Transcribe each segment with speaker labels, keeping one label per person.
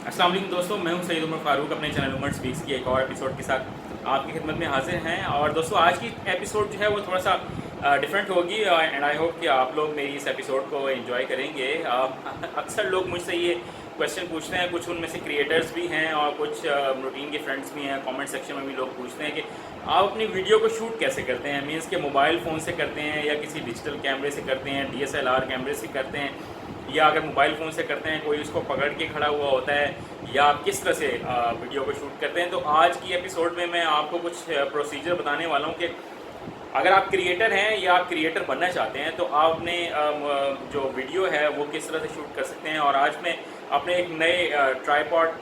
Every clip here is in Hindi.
Speaker 1: अस्सलाम वालेकुम दोस्तों, मैं हूं सैयद उमर फारूक अपने चैनल उमर स्पीक्स की एक और एपिसोड के साथ आपकी खिदमत में हाजिर हैं। और दोस्तों आज की एपिसोड जो है वो थोड़ा सा डिफरेंट होगी एंड आई होप कि आप लोग मेरी इस एपिसोड को एंजॉय करेंगे। अक्सर लोग मुझसे ये क्वेश्चन पूछते हैं, कुछ उनमें से क्रिएटर्स भी हैं और कुछ रूटीन के फ्रेंड्स भी हैं। कमेंट सेक्शन में भी लोग पूछते हैं कि आप अपनी वीडियो को शूट कैसे करते हैं, मीन्स के मोबाइल फ़ोन से करते हैं या किसी डिजिटल कैमरे से करते हैं, DSLR कैमरे से करते हैं, या अगर मोबाइल फ़ोन से करते हैं कोई उसको पकड़ के खड़ा हुआ होता है, या आप किस तरह से वीडियो को शूट करते हैं। तो आज की एपिसोड में मैं आपको कुछ प्रोसीजर बताने वाला हूँ कि अगर आप क्रिएटर हैं या आप क्रिएटर बनना चाहते हैं तो आप अपने जो वीडियो है वो किस तरह से शूट कर सकते हैं। और आज मैं अपने एक नए ट्राईपॉड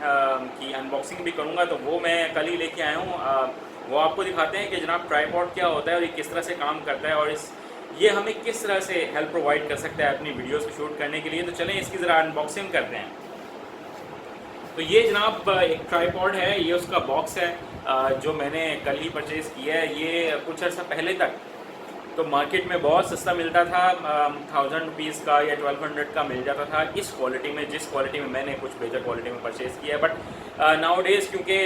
Speaker 1: की अनबॉक्सिंग भी करूँगा, तो वो मैं कल ही लेके आया हूँ। वो आपको दिखाते हैं कि जनाब ट्राईपॉड क्या होता है और ये किस तरह से काम करता है और ये हमें किस तरह से हेल्प प्रोवाइड कर सकता है अपनी वीडियोस को शूट करने के लिए। तो चलें इसकी ज़रा अनबॉक्सिंग करते हैं। तो ये जनाब एक ट्राईपॉड है, ये उसका बॉक्स है जो मैंने कल ही परचेज़ किया है। ये कुछ अर्सा पहले तक तो मार्केट में बहुत सस्ता मिलता था, 1000 रुपीज़ का या 1200 का मिल जाता था इस क्वालिटी में, जिस क्वालिटी में मैंने कुछ बेहतर क्वालिटी में परचेज़ किया है। बट नाउ डेज़ क्योंकि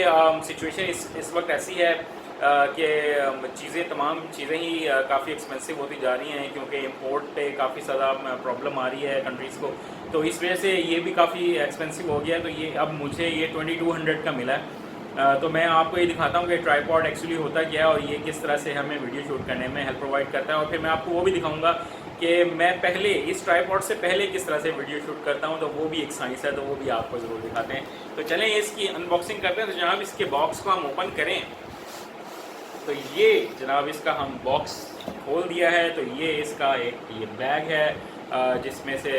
Speaker 1: सिचुएशन इस वक्त ऐसी है कि तमाम चीज़ें ही काफ़ी एक्सपेंसिव होती जा रही हैं, क्योंकि इंपोर्ट पे काफ़ी ज़्यादा प्रॉब्लम आ रही है कंट्रीज़ को। तो इस वजह से ये भी काफ़ी एक्सपेंसिव हो गया है। तो ये अब मुझे ये 2200 का मिला है। तो मैं आपको ये दिखाता हूँ कि ट्राईपॉड एक्चुअली होता क्या है और ये किस तरह से हमें वीडियो शूट करने में हेल्प प्रोवाइड करता है। और फिर मैं आपको वो भी दिखाऊंगा कि मैं पहले इस ट्राईपॉड से पहले किस तरह से वीडियो शूट करता हूँ, तो वो भी एक साइंस है, तो वो भी आपको ज़रूर दिखाते हैं। तो चलें इसकी अनबॉक्सिंग करते हैं। तो जनाब इसके बॉक्स को हम ओपन करें, तो ये जनाब इसका हम बॉक्स खोल दिया है। तो ये इसका ये बैग है जिसमें से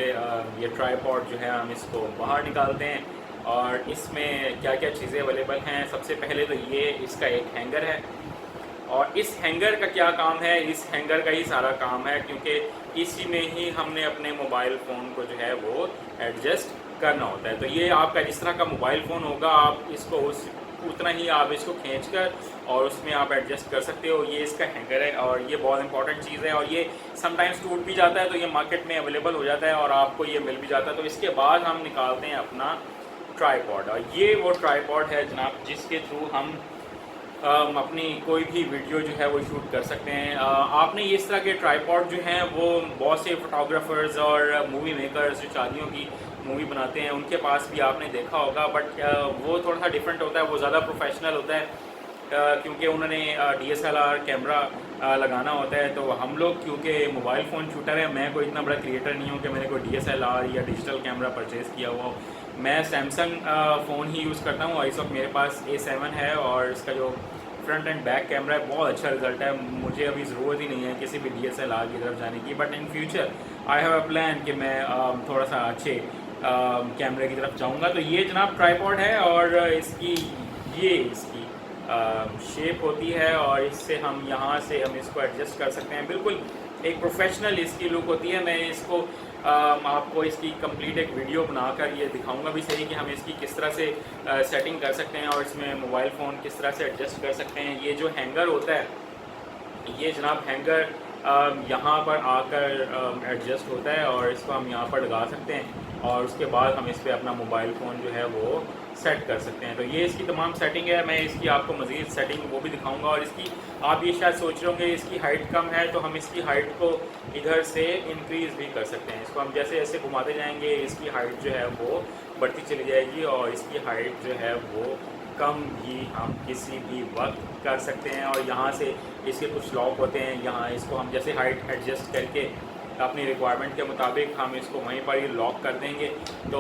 Speaker 1: ये ट्राईपॉड जो है हम इसको बाहर निकालते हैं और इसमें क्या क्या चीज़ें अवेलेबल हैं। सबसे पहले तो ये इसका एक हैंगर है, और इस हैंगर का क्या काम है, इस हैंगर का ही सारा काम है, क्योंकि इसी में ही हमने अपने मोबाइल फ़ोन को जो है वो एडजस्ट करना होता है। तो ये आपका जिस तरह का मोबाइल फ़ोन होगा, आप इसको उतना ही आप इसको खींचकर और उसमें आप एडजस्ट कर सकते हो। ये इसका हैंगर है और ये बहुत इंपॉर्टेंट चीज़ है, और ये समटाइम्स टूट भी जाता है, तो ये मार्केट में अवेलेबल हो जाता है और आपको ये मिल भी जाता है। तो इसके बाद हम निकालते हैं अपना ट्राईपॉड, और ये वो ट्राईपॉड है जनाब जिसके थ्रू हम अपनी कोई भी वीडियो जो है वो शूट कर सकते हैं। आपने इस तरह के ट्राईपॉड जो हैं वो बहुत से फोटोग्राफर्स और मूवी मेकर्स जो शादियों की मूवी बनाते हैं उनके पास भी आपने देखा होगा। बट वो थोड़ा सा डिफरेंट होता है, वो ज़्यादा प्रोफेशनल होता है क्योंकि उन्होंने DSLR कैमरा लगाना होता है। तो हम लोग क्योंकि मोबाइल फ़ोन शूटर है, मैं कोई इतना बड़ा क्रिएटर नहीं हूँ कि मैंने कोई DSLR या डिजिटल कैमरा परचेज़ किया हुआ हो। मैं सैमसंग फ़ोन ही यूज़ करता हूँ और इस वक्त मेरे पास A7 है, और इसका जो फ्रंट एंड बैक कैमरा है बहुत अच्छा रिजल्ट है। मुझे अभी ज़रूरत ही नहीं है किसी भी DSLR की तरफ जाने की, but in future I have a plan कि मैं थोड़ा सा अच्छे कैमरे की तरफ जाऊंगा। तो ये जनाब ट्राईपॉड है और इसकी शेप होती है, और इससे हम यहाँ से हम इसको एडजस्ट कर सकते हैं। बिल्कुल एक प्रोफेशनल इसकी लुक होती है। मैं इसको आपको इसकी कंप्लीट एक वीडियो बनाकर ये दिखाऊंगा भी सही कि हम इसकी किस तरह से सेटिंग कर सकते हैं और इसमें मोबाइल फ़ोन किस तरह से एडजस्ट कर सकते हैं। ये जो हैंगर होता है, ये जनाब हैंगर यहाँ पर आकर एडजस्ट होता है और इसको हम यहाँ पर लगा सकते हैं, और उसके बाद हम इस पर अपना मोबाइल फ़ोन जो है वो सेट कर सकते हैं। तो ये इसकी तमाम सेटिंग है। मैं इसकी आपको मज़ीद सेटिंग वो भी दिखाऊंगा। और इसकी आप ये शायद सोच रहे होंगे इसकी हाइट कम है, तो हम इसकी हाइट को इधर से इंक्रीज़ भी कर सकते हैं। इसको हम जैसे जैसे घुमाते जाएंगे इसकी हाइट जो है वो बढ़ती चली जाएगी, और इसकी हाइट जो है वो कम भी हम किसी भी वक्त कर सकते हैं। और यहाँ से इसके कुछ लॉक होते हैं, यहाँ इसको हम जैसे हाइट एडजस्ट करके अपनी रिक्वायरमेंट के मुताबिक हम इसको वहीं पर ही लॉक कर देंगे, तो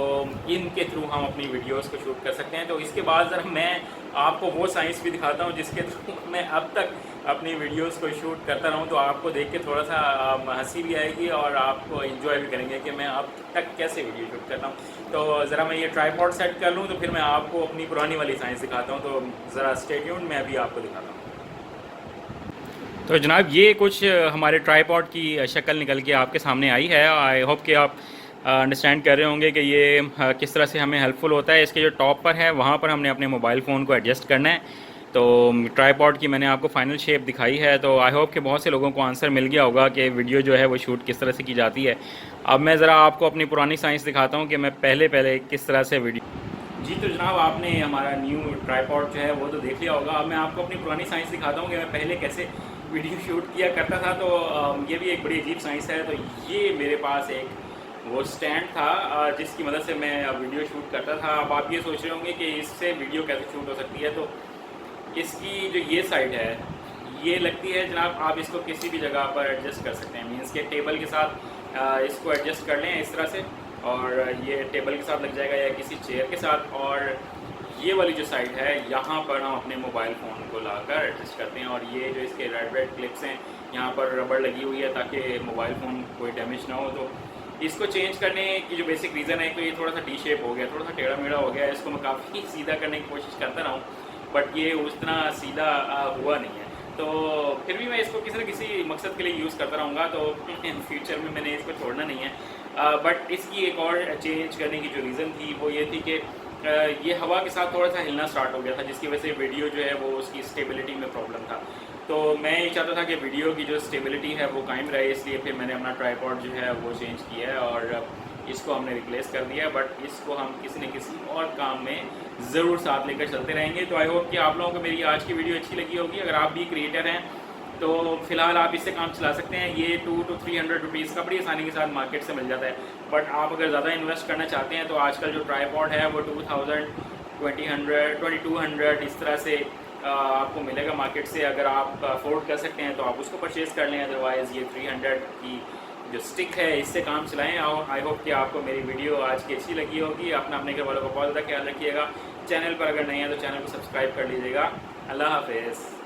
Speaker 1: इनके थ्रू हम अपनी वीडियोस को शूट कर सकते हैं। तो इसके बाद ज़रा मैं आपको वो साइंस भी दिखाता हूँ जिसके थ्रू मैं अब तक अपनी वीडियोस को शूट करता रहूँ। तो आपको देख के थोड़ा सा हंसी भी आएगी और आपको एंजॉय भी करेंगे कि मैं अब तक कैसे वीडियो शूट करता हूँ। तो ज़रा मैं ये ट्राईपॉड सेट कर लूँ, तो फिर मैं आपको अपनी पुरानी वाली साइंस दिखाता हूँ। तो ज़रा स्टे ट्यून्ड, मैं अभी आपको दिखाता हूँ। तो जनाब ये कुछ हमारे ट्राईपॉड की शक्ल निकल के आपके सामने आई है। आई होप कि आप अंडरस्टैंड कर रहे होंगे कि ये किस तरह से हमें हेल्पफुल होता है। इसके जो टॉप पर है वहाँ पर हमने अपने मोबाइल फ़ोन को एडजस्ट करना है। तो ट्राईपॉड की मैंने आपको फ़ाइनल शेप दिखाई है। तो आई होप कि बहुत से लोगों को आंसर मिल गया होगा कि वीडियो जो है वो शूट किस तरह से की जाती है। अब मैं ज़रा आपको अपनी पुरानी साइंस दिखाता हूँ कि मैं पहले किस तरह से वीडियो जी तो जनाब, आपने हमारा न्यू ट्राईपॉड जो है वो तो देख लिया होगा। अब मैं आपको अपनी पुरानी साइंस दिखाता हूँ कि मैं पहले कैसे वीडियो शूट किया करता था। तो ये भी एक बड़ी अजीब साइंस है। तो ये मेरे पास एक वो स्टैंड था जिसकी मदद से मैं वीडियो शूट करता था। अब आप ये सोच रहे होंगे कि इससे वीडियो कैसे शूट हो सकती है। तो इसकी जो ये साइड है ये लगती है जनाब, आप इसको किसी भी जगह पर एडजस्ट कर सकते हैं। मीन्स के टेबल के साथ इसको एडजस्ट कर लें इस तरह से, और ये टेबल के साथ लग जाएगा या किसी चेयर के साथ। और ये वाली जो साइड है यहाँ पर हम अपने मोबाइल फ़ोन को लाकर एडजस्ट करते हैं। और ये जो इसके रेड क्लिप्स हैं यहाँ पर रबड़ लगी हुई है ताकि मोबाइल फ़ोन कोई डैमेज ना हो। तो इसको चेंज करने की जो बेसिक रीज़न है कि ये थोड़ा सा टी शेप हो गया, थोड़ा सा टेढ़ा मेढ़ा हो गया। इसको मैं काफ़ी सीधा करने की कोशिश करता रहा हूँ, बट ये उतना सीधा हुआ नहीं है। तो फिर भी मैं इसको किसी न किसी मकसद के लिए यूज़ करता रहूँगा। तो इन फ्यूचर में मैंने इसको छोड़ना नहीं है। बट इसकी एक और चेंज करने की जो रीज़न थी वो ये थी कि ये हवा के साथ थोड़ा सा हिलना स्टार्ट हो गया था, जिसकी वजह से वीडियो जो है वो उसकी स्टेबिलिटी में प्रॉब्लम था। तो मैं ये चाहता था कि वीडियो की जो स्टेबिलिटी है वो कायम रहे, इसलिए फिर मैंने अपना ट्राईपॉड जो है वो चेंज किया है और इसको हमने रिप्लेस कर दिया। बट इसको हम किसी न किसी और काम में ज़रूर साथ लेकर चलते रहेंगे। तो आई होप कि आप लोगों को मेरी आज की वीडियो अच्छी लगी होगी। अगर आप भी क्रिएटर हैं तो फ़िलहाल आप इससे काम चला सकते हैं। ये 200 to 300 रुपीज़ का बड़ी आसानी के साथ मार्केट से मिल जाता है। बट आप अगर ज़्यादा इन्वेस्ट करना चाहते हैं तो आजकल जो ट्राईपॉड है वो 2000, 2000, 2200 इस तरह से आपको मिलेगा मार्केट से। अगर आप अफोर्ड कर सकते हैं तो आप उसको परचेज़ कर लें, अदरवाइज़ ये 300 की जो स्टिक है इससे काम चलाएं। और आई होप कि आपको मेरी वीडियो आज की अच्छी लगी होगी। अपने घर वालों का बहुत ज़्यादा ख्याल रखिएगा। चैनल पर अगर नहीं है तो चैनल को सब्सक्राइब कर लीजिएगा। अल्लाह हाफिज़।